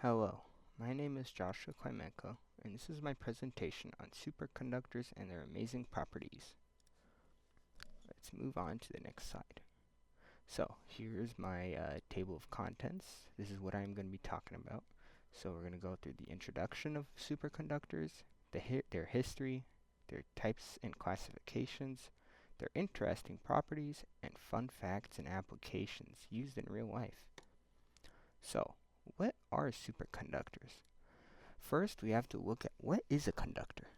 Hello, my name is Joshua Klimenko, and this is my presentation on superconductors and their amazing properties. Let's move on to the next slide. So, here's my table of contents. This is what I'm going to be talking about. So, we're going to go through the introduction of superconductors, their history, their types and classifications, their interesting properties, and fun facts and applications used in real life. So, what are superconductors? First, we have to look at what is a conductor.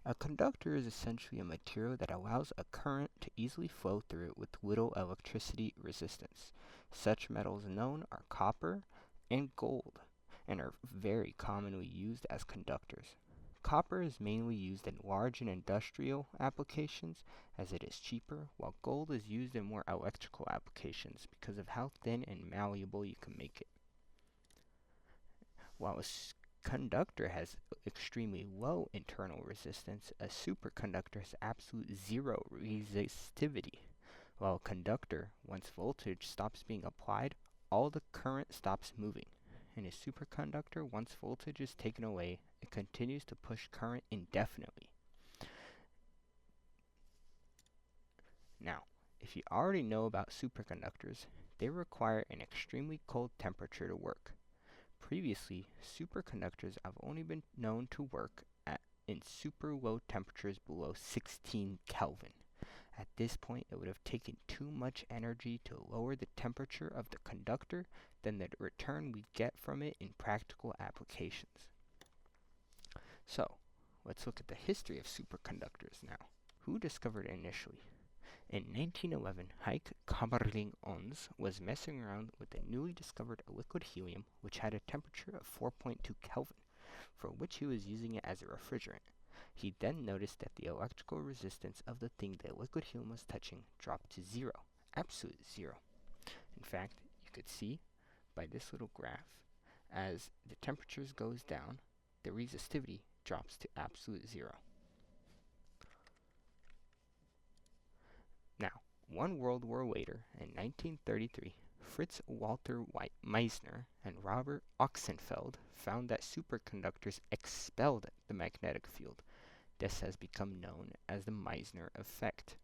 A conductor is essentially a material that allows a current to easily flow through it with little electricity resistance. Such metals known are copper and gold, and are very commonly used as conductors. Copper is mainly used in large and industrial applications as it is cheaper, while gold is used in more electrical applications because of how thin and malleable you can make it. While a conductor has extremely low internal resistance, a superconductor has absolute zero resistivity. While a conductor, once voltage stops being applied, all the current stops moving. In a superconductor, once voltage is taken away, it continues to push current indefinitely. Now, if you already know about superconductors, they require an extremely cold temperature to work. Previously, superconductors have only been known to work in super low temperatures below 16 Kelvin. At this point, it would have taken too much energy to lower the temperature of the conductor than the return we get from it in practical applications. So, let's look at the history of superconductors now. Who discovered it initially? In 1911, Heike Kamerlingh-Onnes was messing around with the newly discovered liquid helium, which had a temperature of 4.2 Kelvin, for which he was using it as a refrigerant. He then noticed that the electrical resistance of the thing the liquid helium was touching dropped to zero, absolute zero. In fact, you could see by this little graph, as the temperatures goes down, the resistivity drops to absolute zero. Now, one World War later, in 1933, Fritz Walter Meissner and Robert Ochsenfeld found that superconductors expelled the magnetic field. This has become known as the Meissner effect.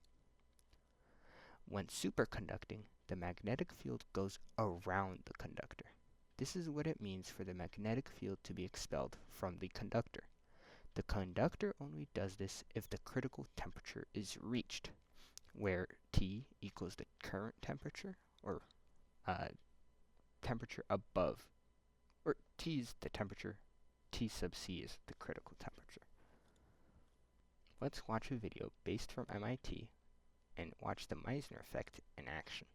When superconducting, the magnetic field goes around the conductor. This is what it means for the magnetic field to be expelled from the conductor. The conductor only does this if the critical temperature is reached, where T equals the current temperature, or temperature above, or T is the temperature, T sub C is the critical temperature. Let's watch a video based from MIT and watch the Meissner effect in action.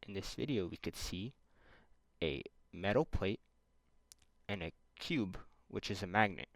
In this video, we could see a metal plate and a cube, which is a magnet.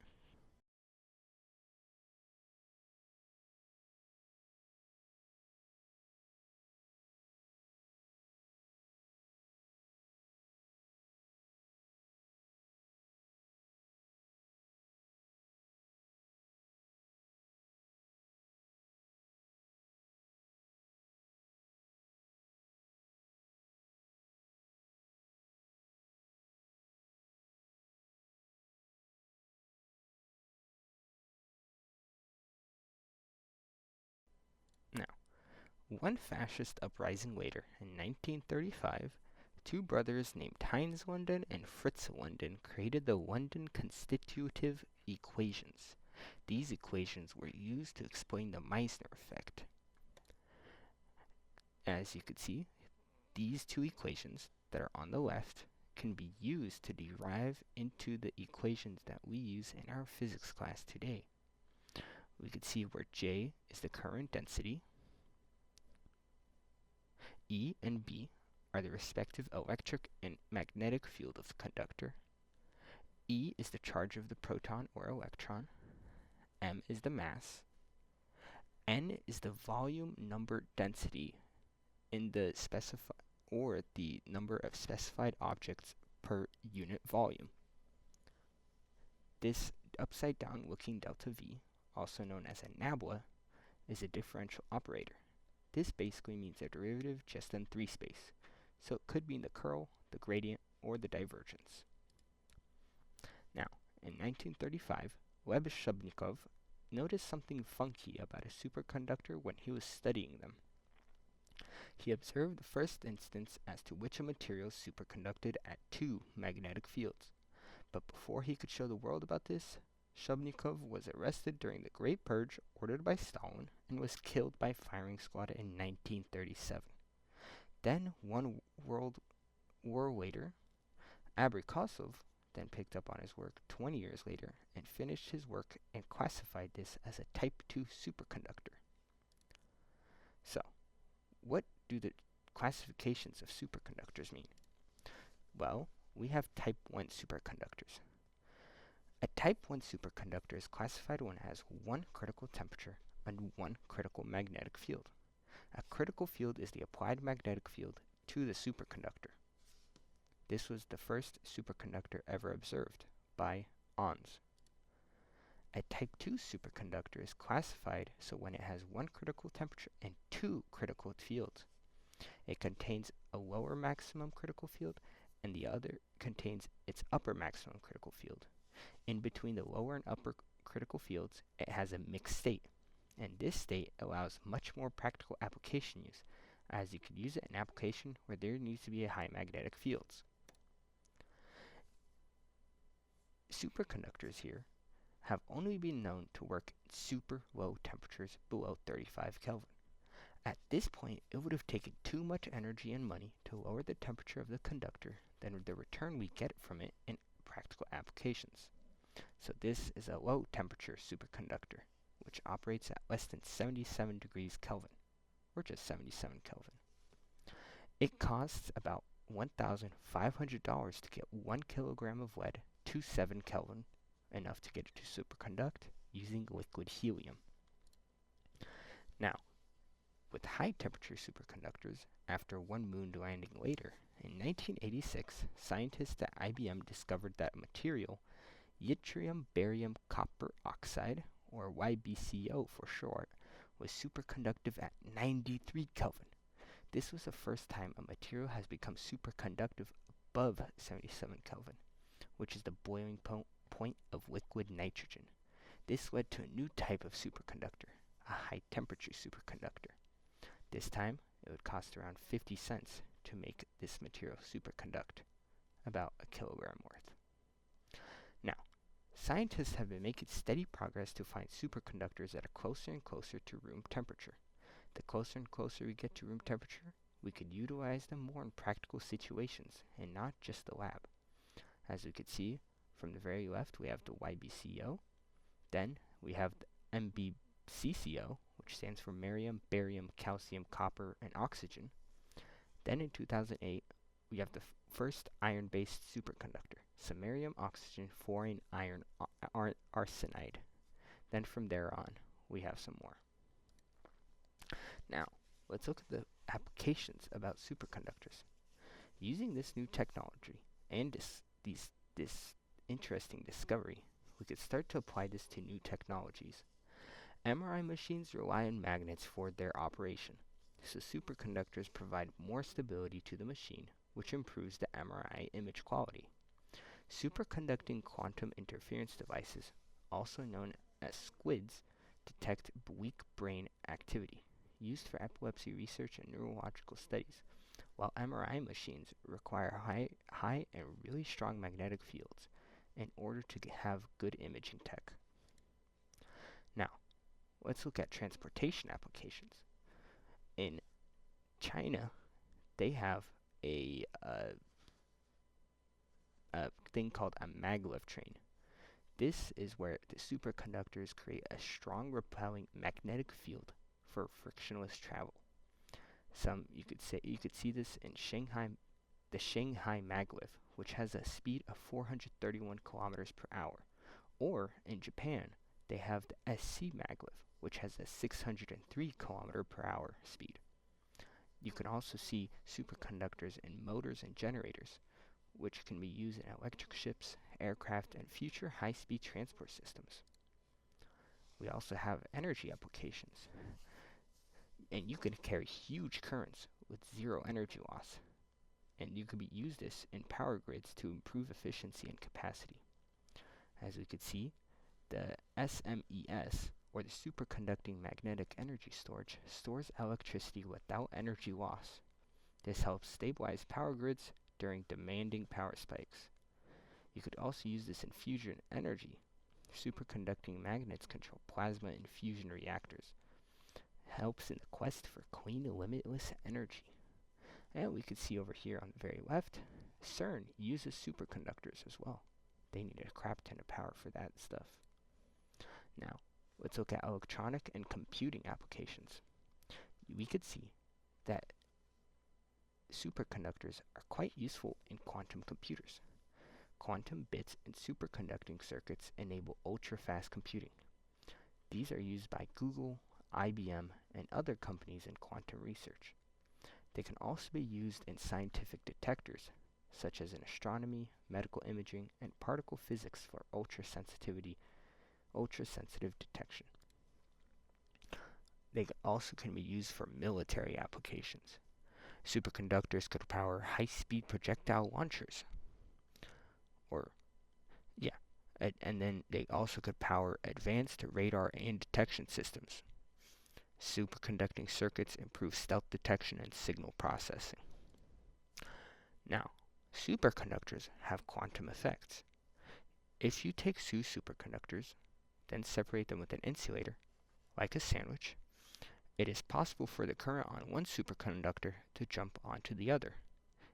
Now, one fascist uprising later, in 1935, two brothers named Heinz London and Fritz London created the London constitutive equations. These equations were used to explain the Meissner effect. As you can see, these two equations that are on the left can be used to derive into the equations that we use in our physics class today. We could see where J is the current density, E and B are the respective electric and magnetic field of the conductor. E is the charge of the proton or electron. M is the mass. N is the volume number density in the the number of specified objects per unit volume. This upside down looking delta V also known as a nabla, is a differential operator. This basically means a derivative just in 3 space, so it could mean the curl, the gradient, or the divergence. Now, in 1935, Lebeshetbnikov noticed something funky about a superconductor when he was studying them. He observed the first instance as to which a material superconducted at 2 magnetic fields. But before he could show the world about this, Shubnikov was arrested during the Great Purge ordered by Stalin and was killed by firing squad in 1937. Then, one World War later, Abrikosov then picked up on his work 20 years later and finished his work and classified this as a Type 2 superconductor. So, what do the classifications of superconductors mean? Well, we have Type 1 superconductors. A Type 1 superconductor is classified when it has 1 critical temperature and 1 critical magnetic field. A critical field is the applied magnetic field to the superconductor. This was the first superconductor ever observed by Ons. A Type 2 superconductor is classified so when it has 1 critical temperature and 2 critical fields. It contains a lower maximum critical field and the other contains its upper maximum critical field. In between the lower and upper critical fields, it has a mixed state, and this state allows much more practical application use, as you could use it in an application where there needs to be a high magnetic fields. Superconductors here have only been known to work at super low temperatures below 35 Kelvin. At this point, it would have taken too much energy and money to lower the temperature of the conductor than the return we get from it in practical applications. So this is a low temperature superconductor, which operates at less than 77 degrees Kelvin, or just 77 Kelvin. It costs about $1,500 to get 1 kilogram of lead to 7 Kelvin, enough to get it to superconduct using liquid helium. Now, with high temperature superconductors, after one moon landing later, in 1986, scientists at IBM discovered that a material, yttrium barium copper oxide, or YBCO for short, was superconductive at 93 Kelvin. This was the first time a material has become superconductive above 77 Kelvin, which is the boiling point of liquid nitrogen. This led to a new type of superconductor, a high temperature superconductor. This time, it would cost around 50 cents to make this material superconduct, about a kilogram worth. Now, scientists have been making steady progress to find superconductors that are closer and closer to room temperature. The closer and closer we get to room temperature, we could utilize them more in practical situations and not just the lab. As we could see, from the very left, we have the YBCO. Then we have the MbCCO, which stands for Merium, Barium, Calcium, Copper, and Oxygen. Then in 2008, we have the first iron-based superconductor, samarium, oxygen, fluorine, iron, arsenide. Then from there on, we have some more. Now, let's look at the applications about superconductors. Using this new technology and this interesting discovery, we could start to apply this to new technologies. MRI machines rely on magnets for their operation, so superconductors provide more stability to the machine, which improves the MRI image quality. Superconducting quantum interference devices, also known as SQUIDs, detect weak brain activity, used for epilepsy research and neurological studies, while MRI machines require high and really strong magnetic fields in order to have good imaging tech. Now, let's look at transportation applications. In China, they have a thing called a maglev train. This is where the superconductors create a strong repelling magnetic field for frictionless travel. You could see this in Shanghai, the Shanghai maglev, which has a speed of 431 kilometers per hour, or in Japan, they have the SC maglev, which has a 603 kilometer per hour speed. You can also see superconductors in motors and generators, which can be used in electric ships, aircraft, and future high-speed transport systems. We also have energy applications. And you can carry huge currents with zero energy loss. And you could use this in power grids to improve efficiency and capacity. As we could see, the SMES, or the superconducting magnetic energy storage, stores electricity without energy loss. This helps stabilize power grids during demanding power spikes. You could also use this in fusion energy. Superconducting magnets control plasma and fusion reactors. Helps in the quest for clean, limitless energy. And we could see over here on the very left, CERN uses superconductors as well. They need a crap ton of power for that stuff. Now, let's look at electronic and computing applications. We could see that superconductors are quite useful in quantum computers. Quantum bits in superconducting circuits enable ultra-fast computing. These are used by Google, IBM, and other companies in quantum research. They can also be used in scientific detectors, such as in astronomy, medical imaging, and particle physics for ultrasensitive detection. They also can be used for military applications. Superconductors could power high-speed projectile launchers. And then they also could power advanced radar and detection systems. Superconducting circuits improve stealth detection and signal processing. Now, superconductors have quantum effects. If you take two superconductors, then separate them with an insulator, like a sandwich, it is possible for the current on one superconductor to jump onto the other,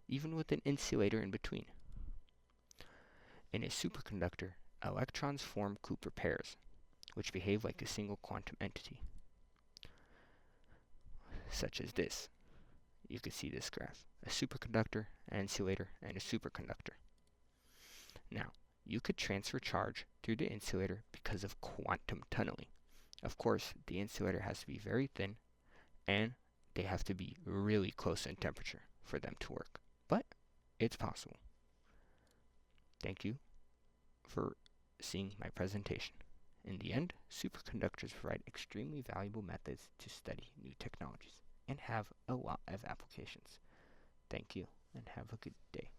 even with an insulator in between. In a superconductor, electrons form Cooper pairs, which behave like a single quantum entity, such as this. You can see this graph: a superconductor, an insulator, and a superconductor. Now, you could transfer charge through the insulator because of quantum tunneling. Of course, the insulator has to be very thin, and they have to be really close in temperature for them to work. But it's possible. Thank you for seeing my presentation. In the end, superconductors provide extremely valuable methods to study new technologies and have a lot of applications. Thank you, and have a good day.